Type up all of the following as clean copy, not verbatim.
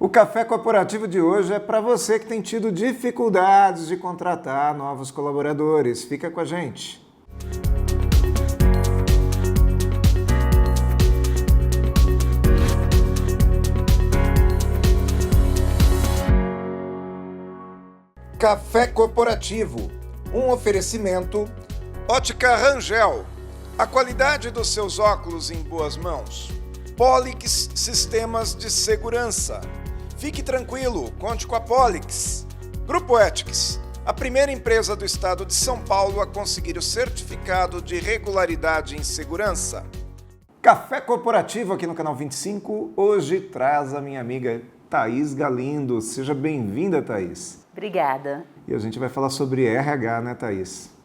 O Café Corporativo de hoje é para você que tem tido dificuldades de contratar novos colaboradores. Fica com a gente. Café Corporativo, um oferecimento Ótica Rangel, a qualidade dos seus óculos em boas mãos. Polix Sistemas de Segurança. Fique tranquilo, conte com a Polix. Grupo Ethics, a primeira empresa do estado de São Paulo a conseguir o certificado de regularidade em segurança. Café Corporativo aqui no canal 25, hoje traz a minha amiga Thaís Galindo. Seja bem-vinda, Thaís. Obrigada. E a gente vai falar sobre RH, né, Thaís?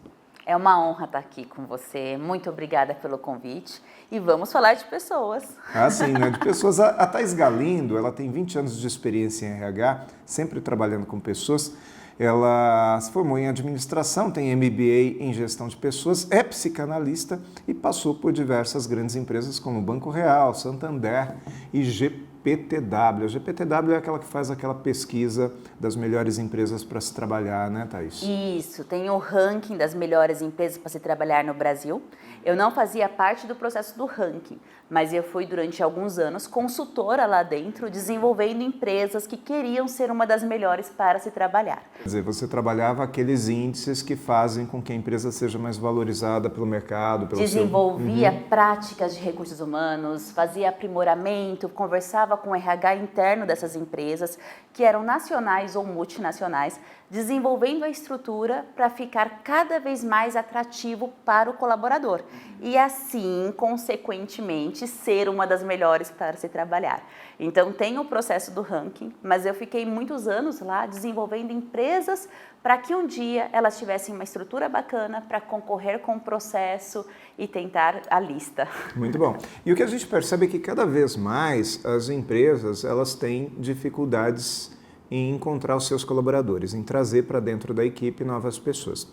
É uma honra estar aqui com você. Muito obrigada pelo convite. E vamos falar de pessoas. Ah, sim, né? De pessoas. A Thaís Galindo, ela tem 20 anos de experiência em RH, sempre trabalhando com pessoas. Ela se formou em administração, tem MBA em gestão de pessoas, é psicanalista e passou por diversas grandes empresas como Banco Real, Santander e GPTW. A GPTW é aquela que faz aquela pesquisa das melhores empresas para se trabalhar, né, Thaís? Isso, tem o ranking das melhores empresas para se trabalhar no Brasil. Eu não fazia parte do processo do ranking, mas eu fui durante alguns anos consultora lá dentro, desenvolvendo empresas que queriam ser uma das melhores para se trabalhar. Quer dizer, você trabalhava aqueles índices que fazem com que a empresa seja mais valorizada pelo mercado, pelo Desenvolvia práticas de recursos humanos, fazia aprimoramento, conversava com o RH interno dessas empresas, que eram nacionais ou multinacionais, desenvolvendo a estrutura para ficar cada vez mais atrativo para o colaborador e assim, consequentemente, ser uma das melhores para se trabalhar. Então tem o processo do ranking, mas eu fiquei muitos anos lá desenvolvendo empresas para que um dia elas tivessem uma estrutura bacana para concorrer com o processo e tentar a lista. Muito bom. E o que a gente percebe é que cada vez mais as empresas elas têm dificuldades em encontrar os seus colaboradores, em trazer para dentro da equipe novas pessoas.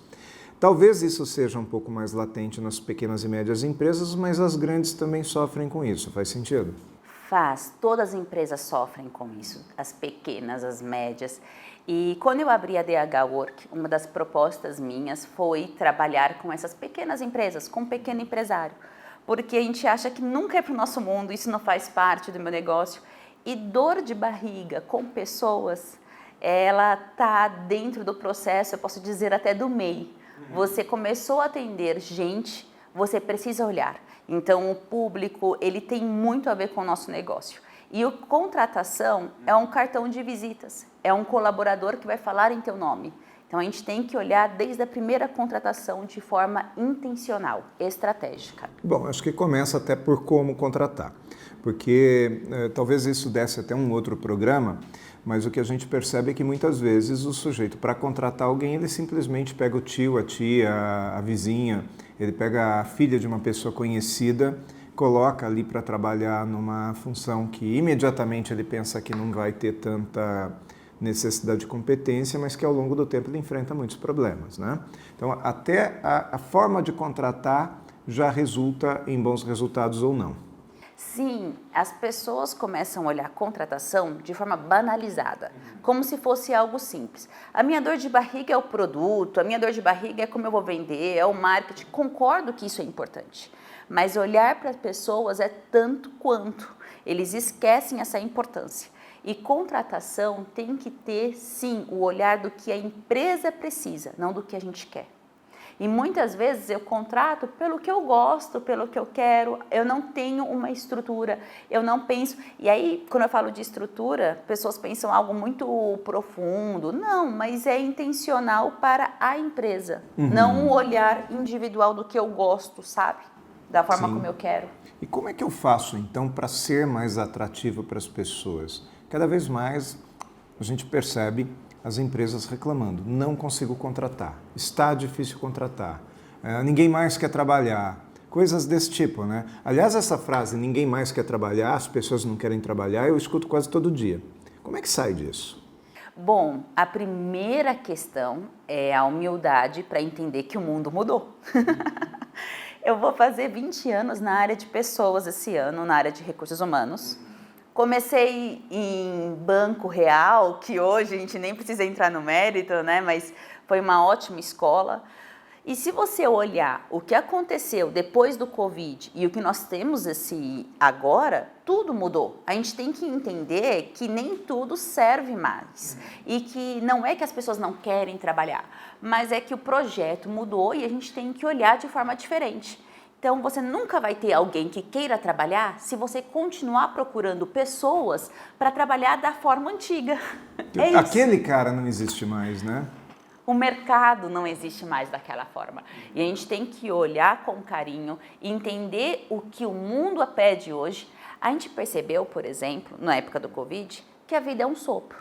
Talvez isso seja um pouco mais latente nas pequenas e médias empresas, mas as grandes também sofrem com isso. Faz sentido? Faz. Todas as empresas sofrem com isso, as pequenas, as médias. E quando eu abri a DH Work, uma das propostas minhas foi trabalhar com essas pequenas empresas, com um pequeno empresário, porque a gente acha que nunca é para o nosso mundo, isso não faz parte do meu negócio. E dor de barriga com pessoas, ela está dentro do processo, eu posso dizer até do MEI. Você começou a atender gente, você precisa olhar. Então, o público, ele tem muito a ver com o nosso negócio. E a contratação é um cartão de visitas, é um colaborador que vai falar em teu nome. Então, a gente tem que olhar desde a primeira contratação de forma intencional, estratégica. Bom, acho que começa até por como contratar, porque talvez isso desse até um outro programa, mas o que a gente percebe é que muitas vezes o sujeito, para contratar alguém, ele simplesmente pega o tio, a tia, a vizinha, ele pega a filha de uma pessoa conhecida, coloca ali para trabalhar numa função que imediatamente ele pensa que não vai ter tanta necessidade de competência, mas que ao longo do tempo ele enfrenta muitos problemas, né? Então, até a forma de contratar já resulta em bons resultados ou não. Sim, as pessoas começam a olhar a contratação de forma banalizada, como se fosse algo simples. A minha dor de barriga é o produto, a minha dor de barriga é como eu vou vender, é o marketing. Concordo que isso é importante, mas olhar para as pessoas é tanto quanto. Eles esquecem essa importância. E contratação tem que ter, sim, o olhar do que a empresa precisa, não do que a gente quer. E muitas vezes eu contrato pelo que eu gosto, pelo que eu quero, eu não tenho uma estrutura, eu não penso... E aí, quando eu falo de estrutura, pessoas pensam algo muito profundo. Não, mas é intencional para a empresa, não um olhar individual do que eu gosto, sabe? Da forma como eu quero. E como é que eu faço, então, para ser mais atrativo para as pessoas? Cada vez mais a gente percebe as empresas reclamando, não consigo contratar, está difícil contratar, ninguém mais quer trabalhar, coisas desse tipo, né? Aliás, essa frase, ninguém mais quer trabalhar, as pessoas não querem trabalhar, eu escuto quase todo dia. Como é que sai disso? Bom, a primeira questão é a humildade para entender que o mundo mudou. Eu vou fazer 20 anos na área de pessoas esse ano, na área de recursos humanos. Comecei em Banco Real, que hoje a gente nem precisa entrar no mérito, né? Mas foi uma ótima escola. E se você olhar o que aconteceu depois do Covid e o que nós temos agora, tudo mudou. A gente tem que entender que nem tudo serve mais. E que não é que as pessoas não querem trabalhar, mas é que o projeto mudou e a gente tem que olhar de forma diferente. Então, você nunca vai ter alguém que queira trabalhar se você continuar procurando pessoas para trabalhar da forma antiga. É isso. Aquele cara não existe mais, né? O mercado não existe mais daquela forma. E a gente tem que olhar com carinho, entender o que o mundo pede hoje. A gente percebeu, por exemplo, na época do Covid, que a vida é um sopro.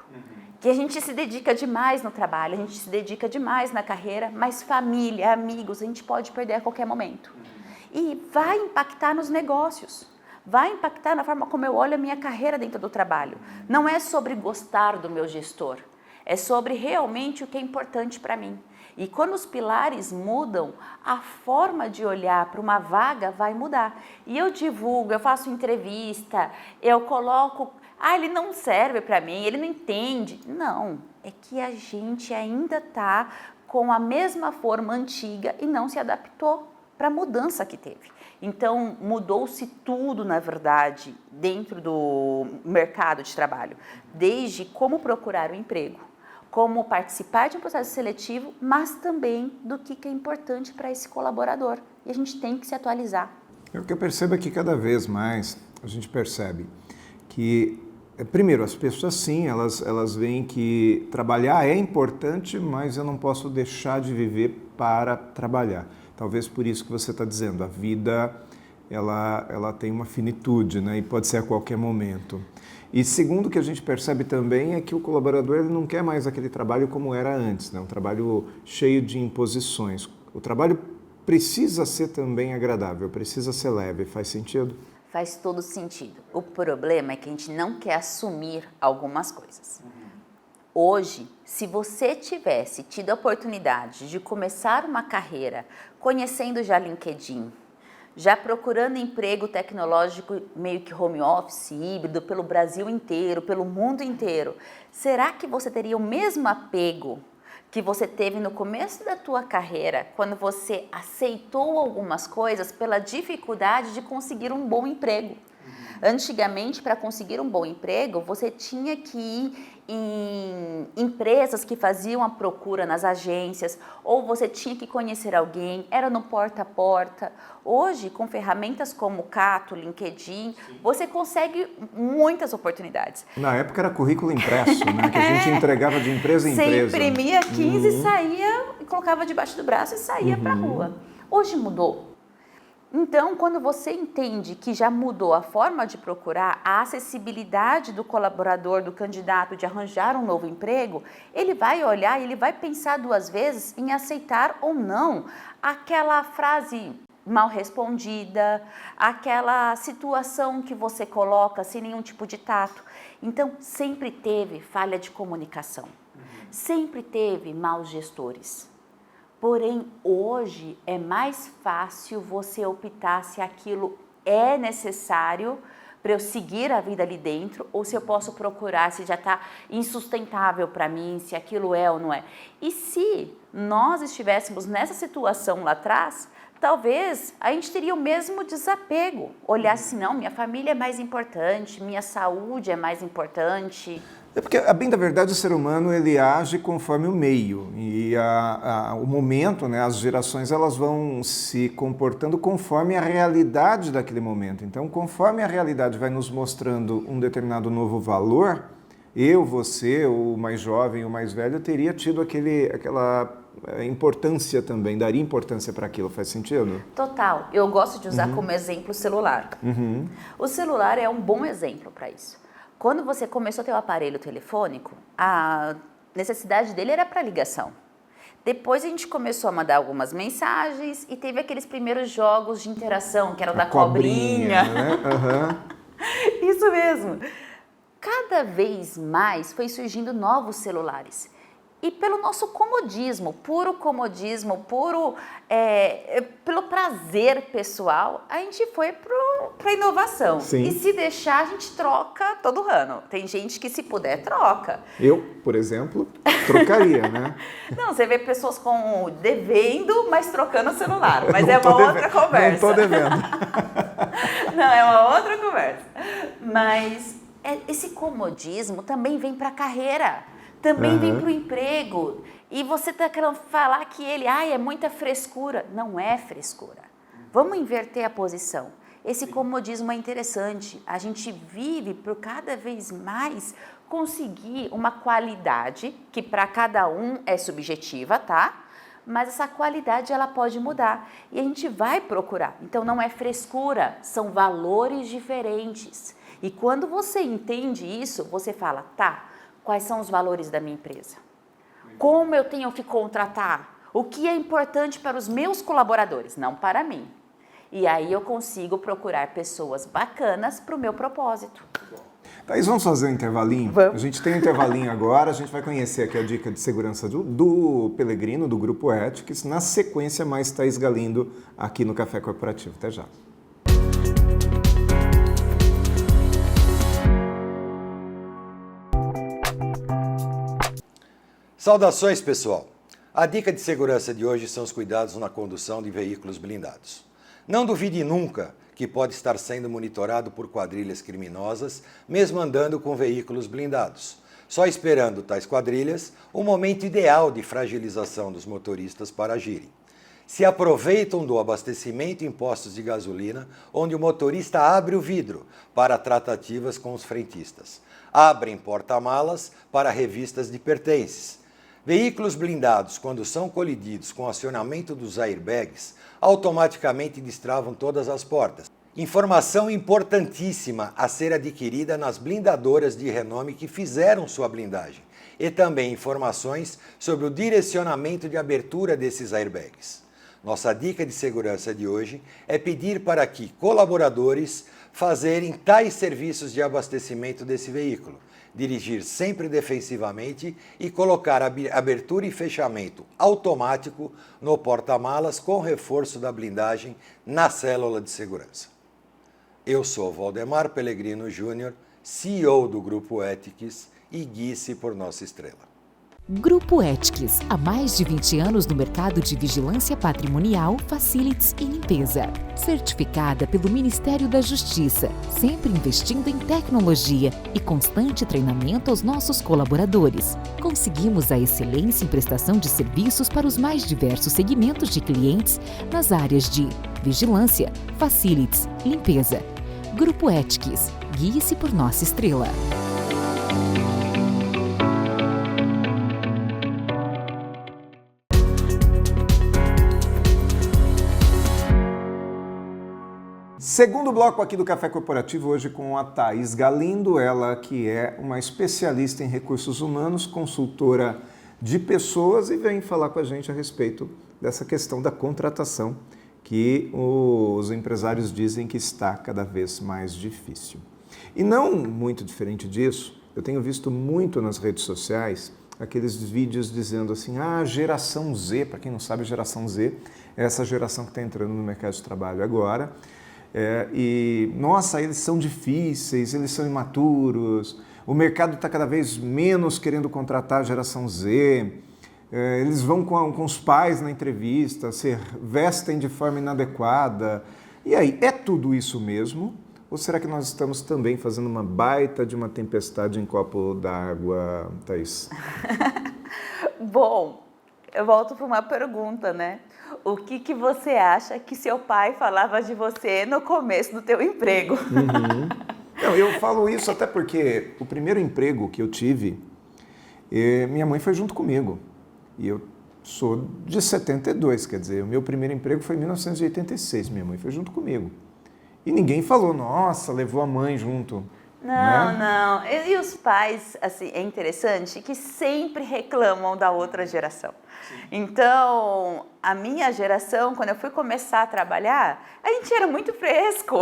Que a gente se dedica demais no trabalho, a gente se dedica demais na carreira, mas família, amigos, a gente pode perder a qualquer momento. E vai impactar nos negócios. Vai impactar na forma como eu olho a minha carreira dentro do trabalho. Não é sobre gostar do meu gestor. É sobre realmente o que é importante para mim. E quando os pilares mudam, a forma de olhar para uma vaga vai mudar. E eu divulgo, eu faço entrevista, eu coloco... ele não serve para mim, ele não entende. Não, é que a gente ainda está com a mesma forma antiga e não se adaptou para a mudança que teve. Então, mudou-se tudo, na verdade, dentro do mercado de trabalho. Desde como procurar um emprego, como participar de um processo seletivo, mas também do que é importante para esse colaborador. E a gente tem que se atualizar. O que eu percebo é que cada vez mais a gente percebe que, primeiro, as pessoas sim, elas veem que trabalhar é importante, mas eu não posso deixar de viver para trabalhar. Talvez por isso que você está dizendo, a vida ela tem uma finitude, né? E pode ser a qualquer momento. E segundo, o que a gente percebe também é que o colaborador ele não quer mais aquele trabalho como era antes, né? Um trabalho cheio de imposições. O trabalho precisa ser também agradável, precisa ser leve. Faz sentido? Faz todo sentido. O problema é que a gente não quer assumir algumas coisas. Hoje, se você tivesse tido a oportunidade de começar uma carreira conhecendo já LinkedIn, já procurando emprego tecnológico meio que home office, híbrido, pelo Brasil inteiro, pelo mundo inteiro, será que você teria o mesmo apego que você teve no começo da tua carreira, quando você aceitou algumas coisas pela dificuldade de conseguir um bom emprego? Antigamente, para conseguir um bom emprego, você tinha que ir em empresas que faziam a procura nas agências, ou você tinha que conhecer alguém, era no porta a porta. Hoje, com ferramentas como Cato, LinkedIn, você consegue muitas oportunidades. Na época era currículo impresso, né? Que a gente entregava de empresa em empresa. Você imprimia 15 e saía, e colocava debaixo do braço e saía para a rua. Hoje mudou. Então, quando você entende que já mudou a forma de procurar, a acessibilidade do colaborador, do candidato de arranjar um novo emprego, ele vai olhar e ele vai pensar duas vezes em aceitar ou não aquela frase mal respondida, aquela situação que você coloca sem nenhum tipo de tato. Então, sempre teve falha de comunicação, sempre teve maus gestores. Porém, hoje é mais fácil você optar se aquilo é necessário para eu seguir a vida ali dentro ou se eu posso procurar, se já está insustentável para mim, se aquilo é ou não é. E se nós estivéssemos nessa situação lá atrás, talvez a gente teria o mesmo desapego. Olhar assim, não, minha família é mais importante, minha saúde é mais importante. É porque, a bem da verdade, o ser humano ele age conforme o meio e o momento, né, as gerações elas vão se comportando conforme a realidade daquele momento. Então, conforme a realidade vai nos mostrando um determinado novo valor, eu, você, o mais jovem, o mais velho, teria tido aquela importância também, daria importância para aquilo. Faz sentido? Total. Eu gosto de usar como exemplo o celular. O celular é um bom exemplo para isso. Quando você começou a ter o aparelho telefônico, a necessidade dele era para ligação. Depois a gente começou a mandar algumas mensagens e teve aqueles primeiros jogos de interação, que eram da cobrinha. Né? Isso mesmo. Cada vez mais foi surgindo novos celulares. E pelo nosso comodismo, pelo prazer pessoal, a gente foi para para inovação. Sim. E se deixar, a gente troca todo ano. Tem gente que, se puder, troca. Eu, por exemplo, trocaria, né? Não, você vê pessoas devendo, mas trocando o celular. Mas é uma outra conversa. Não estou devendo. Não, é uma outra conversa. Mas esse comodismo também vem para a carreira. Também vem para o emprego. E você está querendo falar que é muita frescura. Não é frescura. Vamos inverter a posição. Esse comodismo é interessante. A gente vive por cada vez mais conseguir uma qualidade que para cada um é subjetiva, tá? Mas essa qualidade ela pode mudar e a gente vai procurar. Então não é frescura, são valores diferentes. E quando você entende isso, você fala, tá, quais são os valores da minha empresa? Como eu tenho que contratar? O que é importante para os meus colaboradores, não para mim. E aí eu consigo procurar pessoas bacanas para o meu propósito. Thaís, vamos fazer um intervalinho? Vamos. A gente tem um intervalinho agora, a gente vai conhecer aqui a dica de segurança do Pellegrino, do Grupo Ethics. Na sequência, mais Thaís Galindo aqui no Café Corporativo. Até já. Saudações, pessoal! A dica de segurança de hoje são os cuidados na condução de veículos blindados. Não duvide nunca que pode estar sendo monitorado por quadrilhas criminosas, mesmo andando com veículos blindados, só esperando tais quadrilhas o momento ideal de fragilização dos motoristas para agirem. Se aproveitam do abastecimento em postos de gasolina, onde o motorista abre o vidro para tratativas com os frentistas. Abrem porta-malas para revistas de pertences. Veículos blindados, quando são colididos com o acionamento dos airbags, automaticamente destravam todas as portas. Informação importantíssima a ser adquirida nas blindadoras de renome que fizeram sua blindagem. E também informações sobre o direcionamento de abertura desses airbags. Nossa dica de segurança de hoje é pedir para que colaboradores fazerem tais serviços de abastecimento desse veículo, dirigir sempre defensivamente e colocar abertura e fechamento automático no porta-malas com reforço da blindagem na célula de segurança. Eu sou Valdemar Pellegrino Júnior, CEO do Grupo Ethics e guie-se por nossa estrela. Grupo Ethics, há mais de 20 anos no mercado de vigilância patrimonial, facilities e limpeza. Certificada pelo Ministério da Justiça, sempre investindo em tecnologia e constante treinamento aos nossos colaboradores. Conseguimos a excelência em prestação de serviços para os mais diversos segmentos de clientes nas áreas de vigilância, facilities, limpeza. Grupo Ethics, guie-se por nossa estrela. Segundo bloco aqui do Café Corporativo, hoje com a Thaís Galindo, ela que é uma especialista em recursos humanos, consultora de pessoas e vem falar com a gente a respeito dessa questão da contratação que os empresários dizem que está cada vez mais difícil. E não muito diferente disso, eu tenho visto muito nas redes sociais aqueles vídeos dizendo assim, geração Z, para quem não sabe, a geração Z é essa geração que está entrando no mercado de trabalho agora. Nossa, eles são difíceis, eles são imaturos, o mercado está cada vez menos querendo contratar a geração Z, eles vão com os pais na entrevista, se vestem de forma inadequada. E aí, é tudo isso mesmo? Ou será que nós estamos também fazendo uma baita de uma tempestade em copo d'água, Thaís? Bom, eu volto para uma pergunta, né? O que você acha que seu pai falava de você no começo do teu emprego? Uhum. Não, eu falo isso até porque o primeiro emprego que eu tive, minha mãe foi junto comigo. E eu sou de 72, quer dizer, o meu primeiro emprego foi em 1986, minha mãe foi junto comigo. E ninguém falou, nossa, levou a mãe junto. Não. E os pais, assim, é interessante que sempre reclamam da outra geração. Sim. Então, a minha geração, quando eu fui começar a trabalhar, a gente era muito fresco.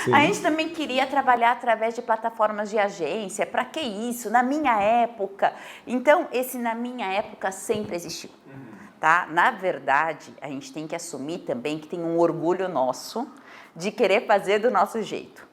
Sim. A gente também queria trabalhar através de plataformas de agência. Para que isso? Na minha época. Então, esse na minha época sempre existiu. Tá? Na verdade, a gente tem que assumir também que tem um orgulho nosso de querer fazer do nosso jeito.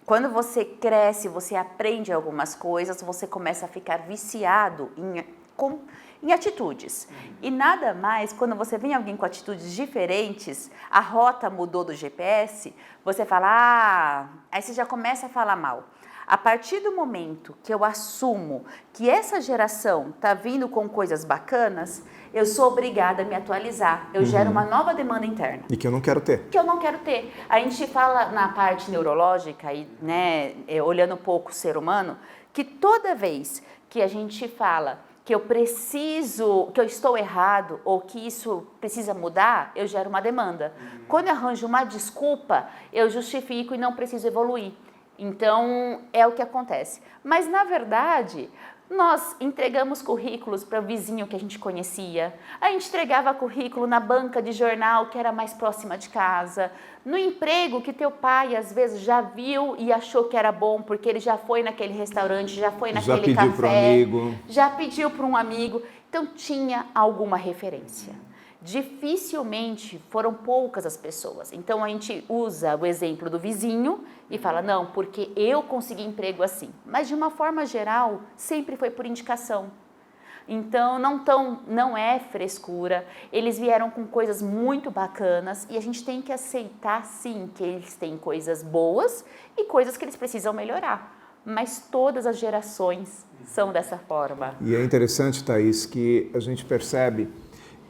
Quando você cresce, você aprende algumas coisas, você começa a ficar viciado em atitudes. E nada mais, quando você vê alguém com atitudes diferentes, a rota mudou do GPS, você fala, aí você já começa a falar mal. A partir do momento que eu assumo que essa geração está vindo com coisas bacanas, eu sou obrigada a me atualizar. Eu gero uma nova demanda interna. E que eu não quero ter. Que eu não quero ter. A gente fala na parte neurológica, e, né, olhando um pouco o ser humano, que toda vez que a gente fala que eu preciso, que eu estou errado ou que isso precisa mudar, eu gero uma demanda. Quando eu arranjo uma desculpa, eu justifico e não preciso evoluir. Então, é o que acontece. Mas, na verdade, nós entregamos currículos para o vizinho que a gente conhecia, a gente entregava currículo na banca de jornal que era mais próxima de casa, no emprego que teu pai, às vezes, já viu e achou que era bom, porque ele já foi naquele restaurante, já foi naquele café. Já pediu para um amigo. Já pediu para um amigo. Então, tinha alguma referência. Dificilmente foram poucas as pessoas. Então a gente usa o exemplo do vizinho e fala, não, porque eu consegui emprego assim. Mas de uma forma geral, sempre foi por indicação. Então não é frescura, eles vieram com coisas muito bacanas e a gente tem que aceitar sim que eles têm coisas boas e coisas que eles precisam melhorar. Mas todas as gerações são dessa forma. E é interessante, Thaís, que a gente percebe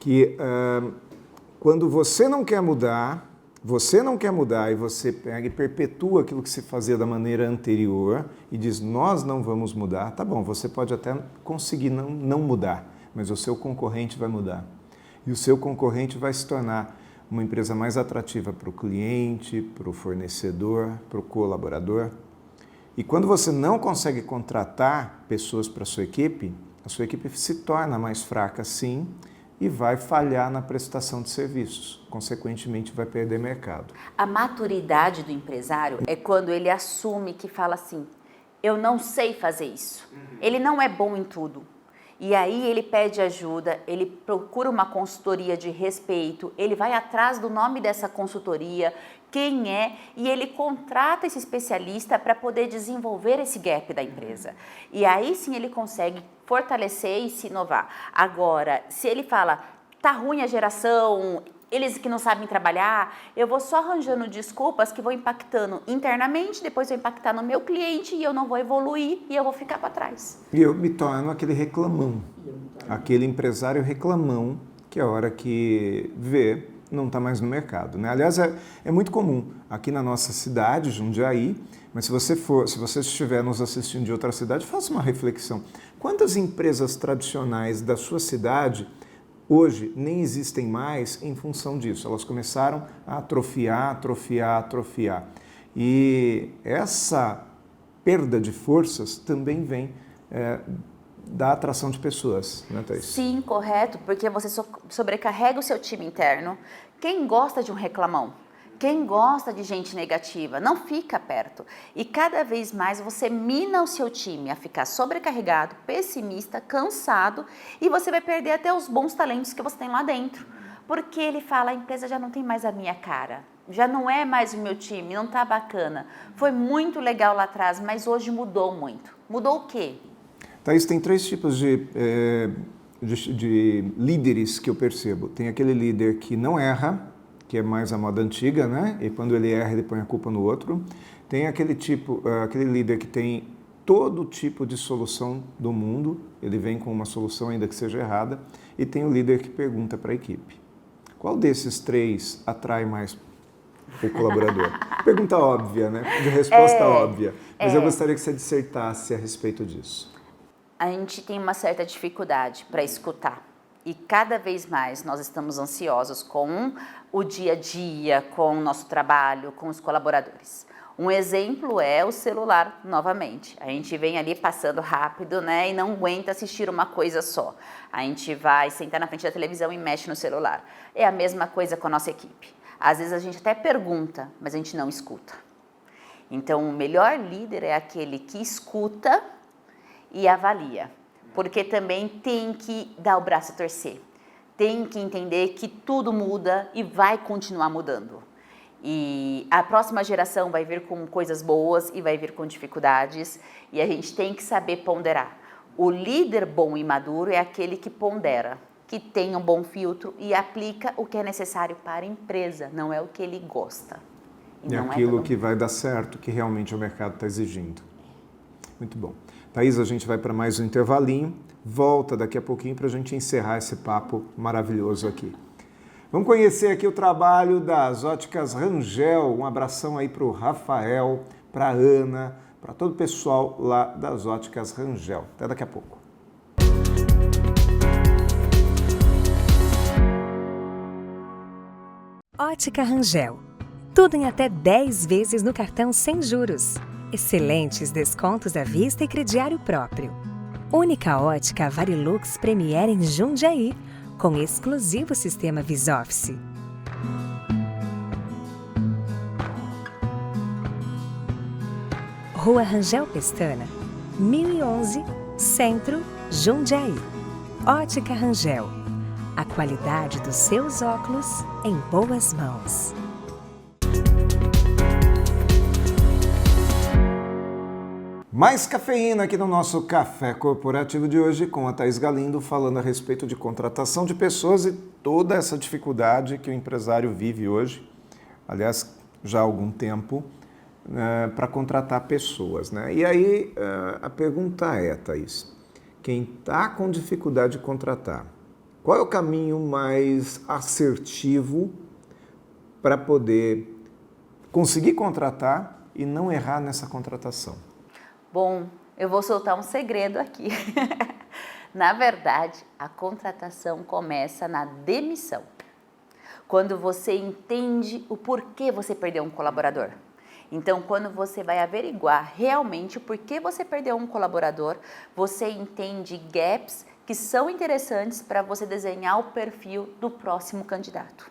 que quando você não quer mudar e você pega e perpetua aquilo que se fazia da maneira anterior e diz, nós não vamos mudar, tá bom, você pode até conseguir não mudar, mas o seu concorrente vai mudar. E o seu concorrente vai se tornar uma empresa mais atrativa para o cliente, para o fornecedor, para o colaborador. E quando você não consegue contratar pessoas para a sua equipe se torna mais fraca, sim, e vai falhar na prestação de serviços. Consequentemente, vai perder mercado. A maturidade do empresário é quando ele assume que fala assim, eu não sei fazer isso. Ele não é bom em tudo. E aí ele pede ajuda, ele procura uma consultoria de respeito, ele vai atrás do nome dessa consultoria, quem é, e ele contrata esse especialista para poder desenvolver esse gap da empresa. E aí sim ele consegue fortalecer e se inovar. Agora, se ele fala, tá ruim a geração, eles que não sabem trabalhar, eu vou só arranjando desculpas que vão impactando internamente, depois vou impactar no meu cliente e eu não vou evoluir e eu vou ficar para trás. E eu me torno aquele reclamão, aquele empresário reclamão que a hora que vê não está mais no mercado, né? Aliás, é muito comum aqui na nossa cidade, Jundiaí, mas se você estiver nos assistindo de outra cidade, faça uma reflexão. Quantas empresas tradicionais da sua cidade hoje nem existem mais em função disso? Elas começaram a atrofiar. E essa perda de forças também vem da atração de pessoas, né, Thaís? Sim, correto, porque você sobrecarrega o seu time interno. Quem gosta de um reclamão? Quem gosta de gente negativa não fica perto. E cada vez mais você mina o seu time a ficar sobrecarregado, pessimista, cansado, e você vai perder até os bons talentos que você tem lá dentro. Porque ele fala, a empresa já não tem mais a minha cara, já não é mais o meu time, não tá bacana. Foi muito legal lá atrás, mas hoje mudou muito. Mudou o quê? Thaís, tem 3 tipos de líderes que eu percebo. Tem aquele líder que não erra, que é mais a moda antiga, né? E quando ele erra, ele põe a culpa no outro. Tem aquele líder que tem todo tipo de solução do mundo, ele vem com uma solução ainda que seja errada, e tem o líder que pergunta para a equipe. Qual desses 3 atrai mais o colaborador? Pergunta óbvia, né? De resposta óbvia. Mas eu gostaria que você dissertasse a respeito disso. A gente tem uma certa dificuldade para escutar. E cada vez mais nós estamos ansiosos com o dia a dia, com o nosso trabalho, com os colaboradores. Um exemplo é o celular, novamente. A gente vem ali passando rápido, né, e não aguenta assistir uma coisa só. A gente vai sentar na frente da televisão e mexe no celular. É a mesma coisa com a nossa equipe. Às vezes a gente até pergunta, mas a gente não escuta. Então, o melhor líder é aquele que escuta e avalia. Porque também tem que dar o braço a torcer. Tem que entender que tudo muda e vai continuar mudando. E a próxima geração vai vir com coisas boas e vai vir com dificuldades. E a gente tem que saber ponderar. O líder bom e maduro é aquele que pondera, que tem um bom filtro e aplica o que é necessário para a empresa, não é o que ele gosta. E aquilo que vai dar certo, que realmente o mercado está exigindo. Muito bom. Thaís, a gente vai para mais um intervalinho, volta daqui a pouquinho para a gente encerrar esse papo maravilhoso aqui. Vamos conhecer aqui o trabalho das Óticas Rangel. Um abração aí para o Rafael, para a Ana, para todo o pessoal lá das Óticas Rangel. Até daqui a pouco. Ótica Rangel. Tudo em até 10 vezes no cartão sem juros. Excelentes descontos à vista e crediário próprio. Única ótica Varilux Premier em Jundiaí, com exclusivo sistema VisOffice. Rua Rangel Pestana, 1011, Centro, Jundiaí. Ótica Rangel. A qualidade dos seus óculos em boas mãos. Mais cafeína aqui no nosso Café Corporativo de hoje com a Thaís Galindo falando a respeito de contratação de pessoas e toda essa dificuldade que o empresário vive hoje, aliás, já há algum tempo, para contratar pessoas, né? E aí a pergunta é, Thaís, quem está com dificuldade de contratar, qual é o caminho mais assertivo para poder conseguir contratar e não errar nessa contratação? Bom, eu vou soltar um segredo aqui. Na verdade, a contratação começa na demissão. Quando você entende o porquê você perdeu um colaborador. Então, quando você vai averiguar realmente o porquê você perdeu um colaborador, você entende gaps que são interessantes para você desenhar o perfil do próximo candidato.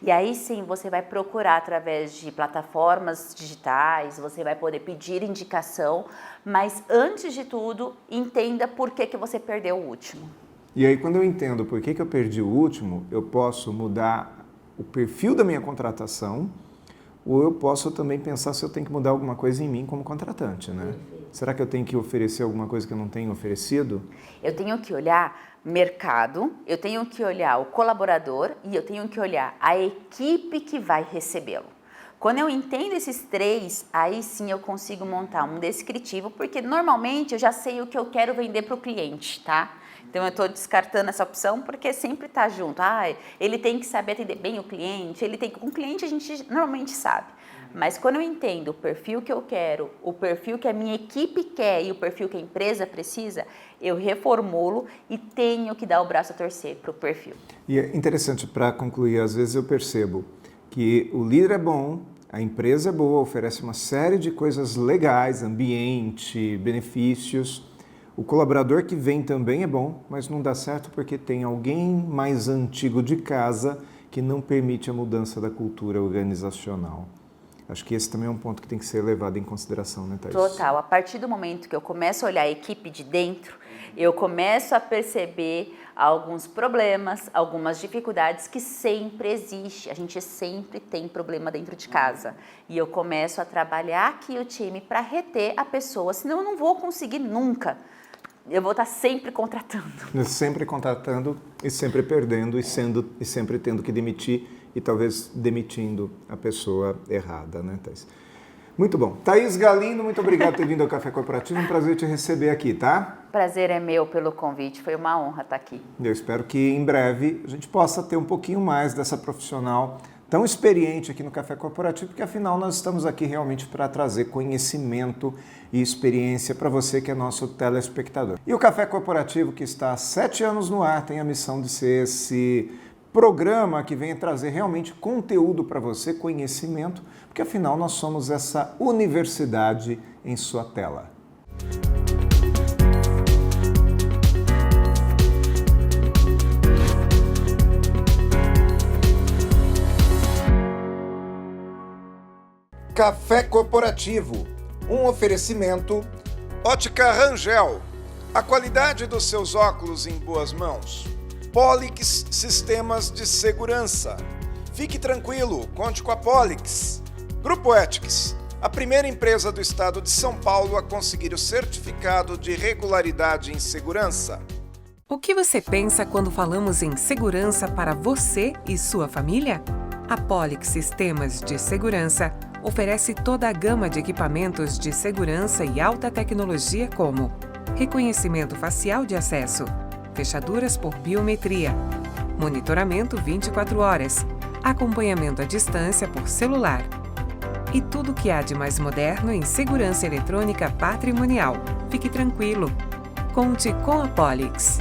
E aí sim, você vai procurar através de plataformas digitais, você vai poder pedir indicação, mas antes de tudo, entenda por que você perdeu o último. E aí, quando eu entendo por que eu perdi o último, eu posso mudar o perfil da minha contratação, ou eu posso também pensar se eu tenho que mudar alguma coisa em mim como contratante, né? Será que eu tenho que oferecer alguma coisa que eu não tenho oferecido? Eu tenho que olhar mercado, eu tenho que olhar o colaborador e eu tenho que olhar a equipe que vai recebê-lo. Quando eu entendo esses três, aí sim eu consigo montar um descritivo, porque normalmente eu já sei o que eu quero vender para o cliente, tá? Então eu estou descartando essa opção porque sempre está junto. Ele tem que saber atender bem o cliente, com o cliente a gente normalmente sabe. Mas quando eu entendo o perfil que eu quero, o perfil que a minha equipe quer e o perfil que a empresa precisa, eu reformulo e tenho que dar o braço a torcer para o perfil. E é interessante, para concluir, às vezes eu percebo que o líder é bom, a empresa é boa, oferece uma série de coisas legais, ambiente, benefícios. O colaborador que vem também é bom, mas não dá certo porque tem alguém mais antigo de casa que não permite a mudança da cultura organizacional. Acho que esse também é um ponto que tem que ser levado em consideração, né, Thaís? Total. A partir do momento que eu começo a olhar a equipe de dentro, eu começo a perceber alguns problemas, algumas dificuldades que sempre existem. A gente sempre tem problema dentro de casa. E eu começo a trabalhar aqui o time para reter a pessoa, senão eu não vou conseguir nunca. Eu vou estar sempre contratando. Sempre contratando e sempre perdendo e sempre tendo que demitir e talvez demitindo a pessoa errada, né, Thaís? Muito bom. Thaís Galindo, muito obrigado por ter vindo ao Café Corporativo. Um prazer te receber aqui, tá? Prazer é meu pelo convite. Foi uma honra estar aqui. Eu espero que em breve a gente possa ter um pouquinho mais dessa profissional tão experiente aqui no Café Corporativo, porque afinal nós estamos aqui realmente para trazer conhecimento e experiência para você que é nosso telespectador. E o Café Corporativo, que está há 7 anos no ar, tem a missão de ser esse programa que venha trazer realmente conteúdo para você, conhecimento, porque afinal nós somos essa universidade em sua tela. Café Corporativo, um oferecimento Ótica Rangel, a qualidade dos seus óculos em boas mãos. Polix Sistemas de Segurança, Fique tranquilo, conte com a Polix. Grupo Ethics, a primeira empresa do estado de São Paulo a conseguir o certificado de regularidade em segurança. O que você pensa quando falamos em segurança para você e sua família? A Polix Sistemas de Segurança oferece toda a gama de equipamentos de segurança e alta tecnologia como reconhecimento facial de acesso, fechaduras por biometria, monitoramento 24 horas, acompanhamento à distância por celular e tudo o que há de mais moderno em segurança eletrônica patrimonial. Fique tranquilo. Conte com a Polix.